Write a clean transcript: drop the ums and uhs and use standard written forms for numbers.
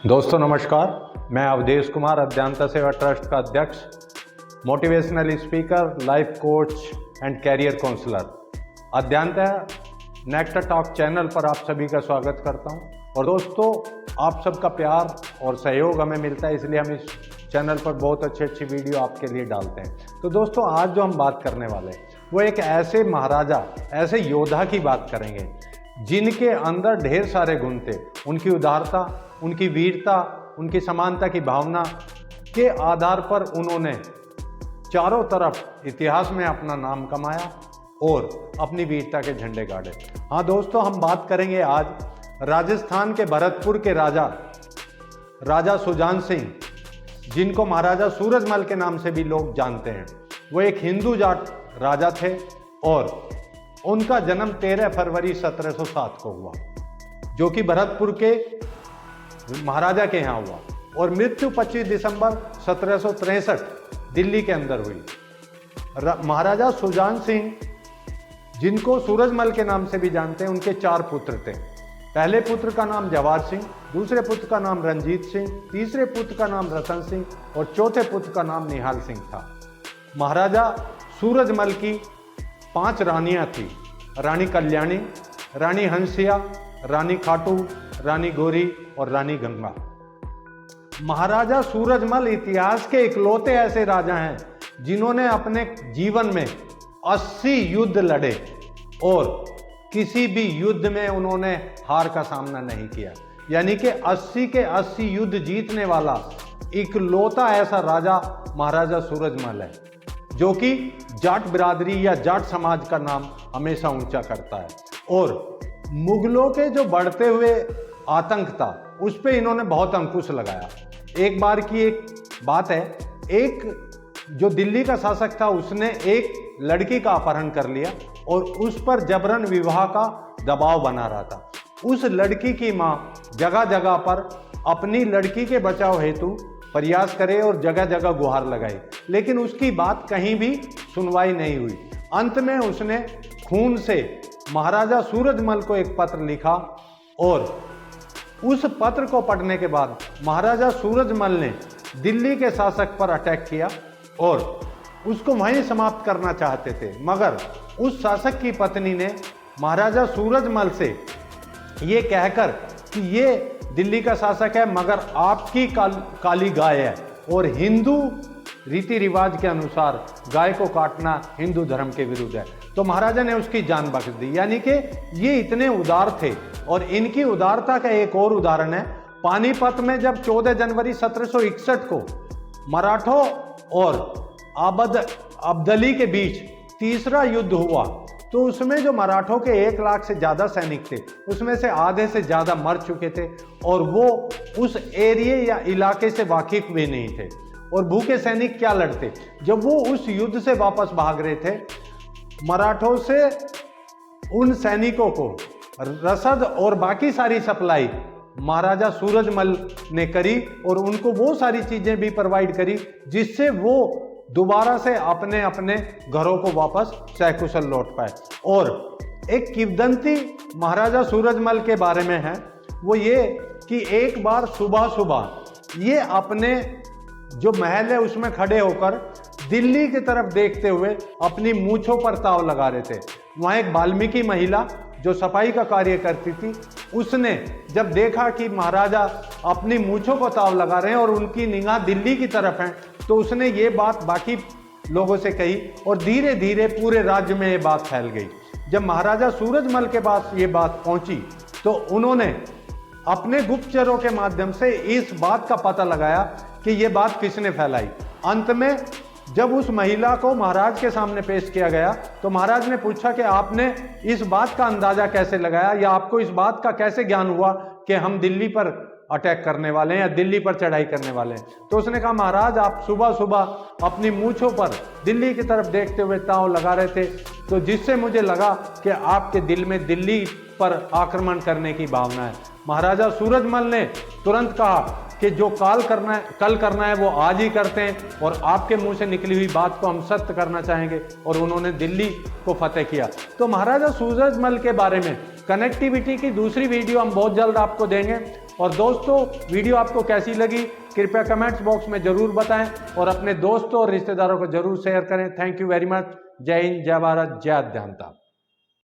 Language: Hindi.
दोस्तों नमस्कार, मैं अवधेश कुमार अज्ञानता सेवा ट्रस्ट का अध्यक्ष, motivational speaker, life coach and career counsellor. अज्ञानता नेक्टर टॉक चैनल पर आप सभी का स्वागत करता हूं। और दोस्तों, आप सबका प्यार और सहयोग हमें मिलता है, इसलिए हम इस चैनल पर बहुत अच्छी वीडियो आपके लिए डालते हैं। तो दोस्तों, आज जो हम बात करने वाले हैं वो एक ऐसे महाराजा, ऐसे योद्धा की बात करेंगे जिनके अंदर ढेर सारे गुण थे। उनकी उदारता, उनकी वीरता, उनकी समानता की भावना के आधार पर उन्होंने चारों तरफ इतिहास में अपना नाम कमाया और अपनी वीरता के झंडे गाड़े। हाँ दोस्तों, हम बात करेंगे आज राजस्थान के भरतपुर के राजा सुजान सिंह, जिनको महाराजा सूरजमल के नाम से भी लोग जानते हैं। वो एक हिंदू जाट राजा थे और उनका जन्म 13 फरवरी 1707 को हुआ, जो कि भरतपुर के महाराजा के यहाँ हुआ, और मृत्यु 25 दिसंबर 1763 दिल्ली के अंदर हुई। महाराजा सुजान सिंह, जिनको सूरजमल के नाम से भी जानते हैं, उनके 4 पुत्र थे। पहले पुत्र का नाम जवाहर सिंह, दूसरे पुत्र का नाम रंजीत सिंह, तीसरे पुत्र का नाम रतन सिंह और चौथे पुत्र का नाम निहाल सिंह था। महाराजा सूरजमल की 5 रानियां थी: रानी कल्याणी, रानी हंसिया, रानी खाटू, रानी गौरी और रानी गंगा। महाराजा सूरजमल इतिहास के इकलौते ऐसे राजा हैं जिन्होंने अपने जीवन में 80 युद्ध लड़े और किसी भी युद्ध में उन्होंने हार का सामना नहीं किया। यानी कि 80 के 80 युद्ध जीतने वाला इकलौता ऐसा राजा महाराजा सूरजमल है, जो कि जाट बिरादरी या जाट समाज का नाम हमेशा ऊंचा करता है। और मुगलों के जो बढ़ते हुए आतंक था, उस पे इन्होंने बहुत अंकुश लगाया। एक बार की एक बात है, एक जो दिल्ली का शासक था, उसने एक लड़की का अपहरण कर लिया और उस पर जबरन विवाह का दबाव बना रहा था। उस लड़की की मां जगह जगह पर अपनी लड़की के बचाव हेतु प्रयास करे और जगह जगह गुहार लगाई, लेकिन उसकी बात कहीं भी सुनवाई नहीं हुई। अंत में उसने खून से महाराजा सूरजमल को एक पत्र लिखा और उस पत्र को पढ़ने के बाद महाराजा सूरजमल ने दिल्ली के शासक पर अटैक किया और उसको वहीं समाप्त करना चाहते थे। मगर उस शासक की पत्नी ने महाराजा सूरजमल से ये कहकर कि ये दिल्ली का शासक है, मगर आपकी काली गाय है और हिंदू रीति रिवाज के अनुसार गाय को काटना हिंदू धर्म के विरुद्ध है, तो महाराजा ने उसकी जान बख्श दी। यानी कि ये इतने उदार थे। और इनकी उदारता का एक और उदाहरण है, पानीपत में जब 14 जनवरी 1761 को मराठों और अब्दली के बीच तीसरा युद्ध हुआ, तो उसमें जो मराठों के 1 लाख से ज़्यादा सैनिक थे, उसमें से आधे से ज़्यादा मर चुके थे और वो उस एरिया या इलाके से वाकिफ भी नहीं थे। और भूखे सैनिक क्या लड़ते? जब वो उस युद्ध से वापस भाग रहे थे, मराठों से उन सैनिकों को रसद और बाकी सारी सप्लाई महाराजा सूरजमल ने करी और उनको वो सारी चीज़ें भी प्रोवाइड करी जिससे वो दोबारा से अपने अपने घरों को वापस सकुशल लौट पाए। और एक किंवदंती महाराजा सूरजमल के बारे में है, वो ये कि एक बार सुबह सुबह ये अपने जो महल है उसमें खड़े होकर दिल्ली की तरफ देखते हुए अपनी मूंछों पर ताव लगा रहे थे। वहाँ एक वाल्मीकि महिला जो सफाई का कार्य करती थी, उसने जब देखा कि महाराजा अपनी मूंछों को ताव लगा रहे हैं और उनकी निगाह दिल्ली की तरफ है, तो उसने ये बात बाकी लोगों से कही और धीरे धीरे पूरे राज्य में ये बात फैल गई। जब महाराजा सूरजमल के पास ये बात पहुंची तो उन्होंने अपने गुप्तचरों के माध्यम से इस बात का पता लगाया कि ये बात किसने फैलाई। अंत में जब उस महिला को महाराज के सामने पेश किया गया तो महाराज ने पूछा कि आपने इस बात का अंदाजा कैसे लगाया या आपको इस बात का कैसे ज्ञान हुआ कि हम दिल्ली पर अटैक करने वाले हैं या दिल्ली पर चढ़ाई करने वाले हैं? तो उसने कहा, महाराज आप सुबह सुबह अपनी मूंछों पर दिल्ली की तरफ देखते हुए ताव लगा रहे थे, तो जिससे मुझे लगा कि आपके दिल में दिल्ली पर आक्रमण करने की भावना है। महाराजा सूरजमल ने तुरंत कहा कि जो कल करना है वो आज ही करते हैं और आपके मुंह से निकली हुई बात को हम सत्य करना चाहेंगे, और उन्होंने दिल्ली को फतेह किया। तो महाराजा सूरजमल के बारे में कनेक्टिविटी की दूसरी वीडियो हम बहुत जल्द आपको देंगे। और दोस्तों, वीडियो आपको कैसी लगी कृपया कमेंट्स बॉक्स में जरूर बताएं और अपने दोस्तों और रिश्तेदारों को जरूर शेयर करें। Thank you very much. जय हिंद, जय भारत, जय अध्ययनता।